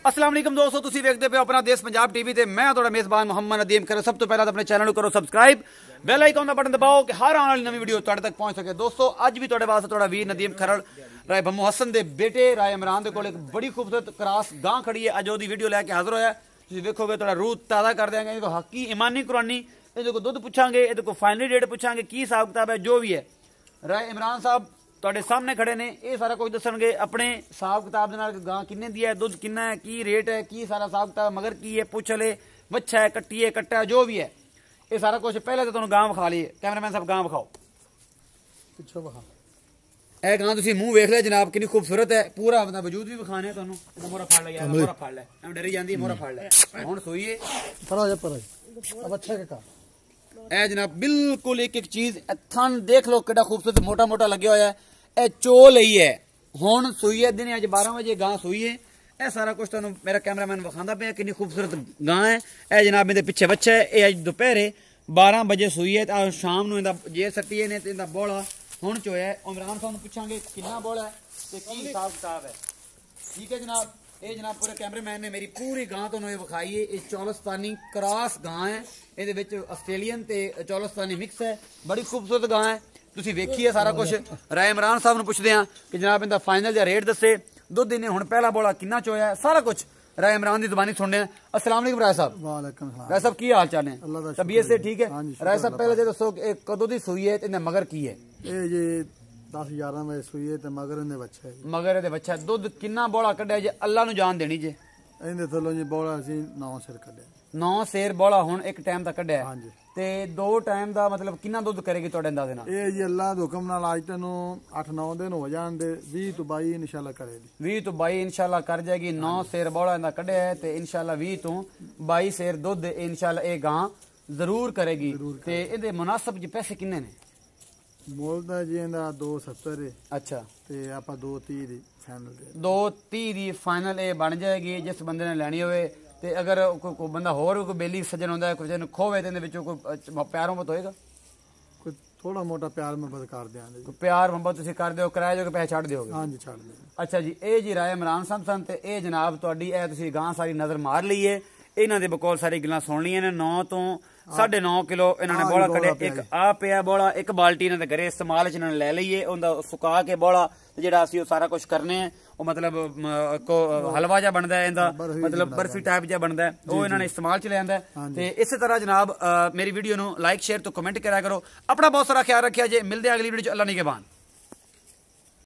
अस्सलाम वालेकुम दोस्तों, तुसीं वेखदे पे अपना देश पंजाब टीवी ते मैं तुहाडा मेज़बान मोहम्मद नदीम कर। सब तो पहला तो अपने चैनल करो सबसक्राइब, बेल आइकन का बटन दबाओ कि हर आने वाली नवी वीडियो तुहाडे तक पहुंच सके। दोस्तों अज भी तुहाडे वास्ते तुहाडा वीर नदीम खरड़ राय बम्मू हसन दे बेटे राय इमरान दे कोल एक बड़ी खूबसूरत क्रॉस गां खड़ी है। अज ओदी वीडियो लैके हाजिर होया। तुसीं वेखोगे तुहाडा रूह ताज़ा कर देंगे। इहदे हकी ईमानी कुरानी इहदे को दुध पुछांगे, इहदे को फाइनली रेट पुछांगे, की हिसाब किताब है जो भी है। राय इमरान साहब तुहाडे सामने खड़े ने, ये सारा कुछ दसणगे अपने हिसाब किताब दे नाल गां किन्ने दी है, दुध किन्ना है, की रेट है, की सारा हिसाब किताब मगर की है, पुछ ले बच्चा है, कट्टी है, कट्टा है, जो भी है ये सारा कुछ। पहले तो तुहानू गां विखा लीए। कैमरामैन साहब गां विखाओ, पिछो विखा। ए गां तुसीं मूंह वेख लिया जनाब, कितनी खूबसूरत है। पूरा अपना वजूद भी विखाने तुहानू। मोहरा फड़ ले यार, मोहरा फड़ ले, एवं डरी जांदी है, मोहरा फड़ ले। हुण सोईए पर अब अच्छा के का ए जनाब बिल्कुल एक एक चीज थन देख लो कितना खूबसूरत मोटा मोटा लगे हुआ है। ए चोल ही है, हुण सुई है, दिन अज 12 बजे गां सुई है। ए सारा कुछ तुहानू मेरा कैमरामैन विखांदा पे कितनी खूबसूरत गां है। ए जनाब इहदे पिछे बच्चा है। ये अज दोपहरे 12 बजे सुई है, शाम नू इहदा जे सट्टीए ने ते इहदा बोला हुण चोया है। इमरान साहब नू पुछांगे कितना बोला है ते की हिसाब किताब है। ठीक है जनाब, ये जनाब पूरे कैमरेमैन ने मेरी पूरी गां तुहानू ये विखाई है। ये चौलस्तानी क्रॉस गां है, ਇਹਦੇ ਵਿੱਚ ਆਸਟ੍ਰੇਲੀਅਨ ਤੇ ਚੌਲਸਤਾਨੀ ਮਿਕਸ ਹੈ। ਬੜੀ ਖੂਬਸੂਰਤ ਗਾਂ ਹੈ, ਤੁਸੀਂ ਵੇਖੀਏ ਸਾਰਾ ਕੁਝ। ਰਾਏ ਇਮਰਾਨ ਸਾਹਿਬ ਨੂੰ ਪੁੱਛਦੇ ਆ ਕਿ ਜਨਾਬ ਇਹਦਾ ਫਾਈਨਲ ਜਾਂ ਰੇਟ ਦੱਸੇ। ਦੁੱਧ ਇਹਨੇ ਹੁਣ ਪਹਿਲਾ ਬੋਲਾ ਕਿੰਨਾ ਚੋਇਆ, ਸਾਰਾ ਕੁਝ ਰਾਏ ਇਮਰਾਨ ਦੀ ਜ਼ੁਬਾਨੀ ਸੁਣਨੇ ਆ। अस्सलाम वालेकुम राय साहब। वालेकुम सलाम। राय साहब की हाल चाल है? अल्लाह दा तबीयत से ठीक है? हाँ जी, राय साहब पहले ये दसो कि कदों दी सूई है ते इहदा मगर की है? ये जे 10-11 ਵਜੇ ਸੂਈ ਹੈ ਤੇ ਮਗਰ ਇਹਦੇ ਬੱਚਾ ਹੈ। मगर ਇਹਦੇ ਬੱਚਾ ਦੁੱਧ ਕਿੰਨਾ ਬੋਲਾ ਕੱਢਿਆ ਜੇ ਅੱਲਾ ਨੂੰ ਜਾਨ ਦੇਣੀ ਜੇ? ਇਹਦੇ ਥੱਲੋਂ ਜੀ ਬੋਲਾ ਅਸੀਂ 9 ਸਿਰ ਕੱਢਿਆ। 9 ਸੇਰ ਬੋਲਾ ਹੁਣ ਇੱਕ ਟਾਈਮ ਦਾ ਕੱਢਿਆ हाँ जी। ਤੇ 2 ਟਾਈਮ ਦਾ ਮਤਲਬ ਕਿੰਨਾ ਦੁੱਧ ਕਰੇਗੀ ਤੁਹਾਡੇ ਅੰਦਾਜ਼ੇ ਨਾਲ? ਇਹ ਜੀ ਅੱਲਾਹ ਦੇ ਹੁਕਮ ਨਾਲ ਅੱਜ ਤੈਨੂੰ 8-9 ਦਿਨ ਹੋ ਜਾਣ ਦੇ 20 ਤੋਂ 22 ਇਨਸ਼ਾਅੱਲਾ ਕਰੇਗੀ। 20 ਤੋਂ 22 ਇਨਸ਼ਾਅੱਲਾ ਕਰ ਜਾਏਗੀ। 9 ਸੇਰ ਬੋਲਾ ਇਹਦਾ ਕੱਢਿਆ ਹੈ ਤੇ ਇਨਸ਼ਾਅੱਲਾ 20 ਤੋਂ 22 ਸੇਰ ਦੁੱਧ ਇਨਸ਼ਾਅੱਲਾ ਇਹ ਗਾਂ ਜ਼ਰੂਰ ਕਰੇਗੀ। ਤੇ ਇਹਦੇ ਮੁਨਾਸਬ ਜੀ ਪੈਸੇ ਕਿੰਨੇ ਨੇ? ਮੁੱਲ ਦਾ ਜੀ ਇਹਦਾ 270 ਹੈ। ਅੱਛਾ, ਤੇ ਆਪਾਂ 230 ਦੀ ਫਾਈਨਲ ਦੇ 230 ਦੀ ਫਾਈਨਲ ਇਹ ਬਣ ਜਾਏਗੀ ਜਿਸ ਬੰਦੇ ਨੇ ਲੈਣੀ ਹੋਵੇ। ਤੇ ਅਗਰ ਕੋਈ ਬੰਦਾ ਹੋਰ ਕੋਈ ਬੇਲੀ ਸੱਜਣ ਹੁੰਦਾ ਹੈ, ਕਿਸੇ ਨੂੰ ਖੋਵੇ ਤੇ ਇਹਦੇ ਵਿੱਚੋਂ ਕੋਈ ਪਿਆਰ ਮੁਹੱਬਤ ਹੋਏਗਾ? ਕੋਈ ਥੋੜਾ ਮੋਟਾ ਪਿਆਰ ਮੁਹੱਬਤ ਕਰ ਦਿਆਂਗੇ ਜੀ। ਪਿਆਰ ਮੁਹੱਬਤ ਤੁਸੀਂ ਕਰ ਦਿਓ, ਕਿਰਾਏ ਜੋ ਕਿ ਪੈਸੇ ਛੱਡ ਦਿਓਗੇ? ਹਾਂਜੀ ਛੱਡ ਦੇ। ਅੱਛਾ ਜੀ, ਇਹ ਜੀ ਰਾਏ ਇਮਰਾਨ ਸਾਹਿਬ ਸਨ ਤੇ ਇਹ ਜਨਾਬ ਤੁਹਾਡੀ ਇਹ ਤੁਸੀਂ ਗਾਂ ਸਾਰੀ ਨਜ਼ਰ ਮਾਰ ਲਈਏ। ਇਹਨਾਂ ਦੇ ਬਕੌਲ ਸਾਰੀ ਗੱਲਾਂ ਸੁਣ ਲਈਆਂ ਨੇ। 9 ਤੋਂ 9.5 ਕਿਲੋ ਇਹਨਾਂ ਨੇ ਬੋਲਾ ਕੱਢਿਆ। ਇੱਕ ਆ ਪਿਆ ਬੋਲਾ, ਇੱਕ ਬਾਲਟੀ ਇਹਨਾਂ ਦੇ ਘਰੇ ਇਸਤੇਮਾਲ ਚ ਇਹਨਾਂ ਨੇ ਲੈ ਲਈਏ। ਉਹਦਾ ਸੁਕਾ ਕੇ ਬੋਲਾ ਜਿਹੜਾ ਅਸੀਂ ਉਹ ਸਾਰਾ ਕੁਝ ਕਰਨੇ ਆ। ਉਹ ਮਤਲਬ ਹਲਵਾ ਜਿਹਾ ਬਣਦਾ ਹੈ, ਇਹਦਾ ਮਤਲਬ ਬਰਫੀ ਟਾਈਪ ਜਿਹਾ ਬਣਦਾ ਹੈ, ਉਹ ਇਹਨਾਂ ਨੇ ਇਸਤੇਮਾਲ ਚ ਲਿਆਂਦਾ। ਤੇ ਇਸੇ ਤਰ੍ਹਾਂ ਜਨਾਬ ਮੇਰੀ ਵੀਡੀਓ ਨੂੰ ਲਾਈਕ ਸ਼ੇਅਰ ਤੇ ਕਮੈਂਟ ਕਰਿਆ ਕਰੋ। ਆਪਣਾ ਬਹੁਤ ਸਾਰਾ ਖਿਆਲ ਰੱਖਿਆ ਜੇ। ਮਿਲਦੇ ਅਗਲੀ ਵੀਡੀਓ ਚ। ਅੱਲਾ ਨਿਗਹਿਬਾਨ।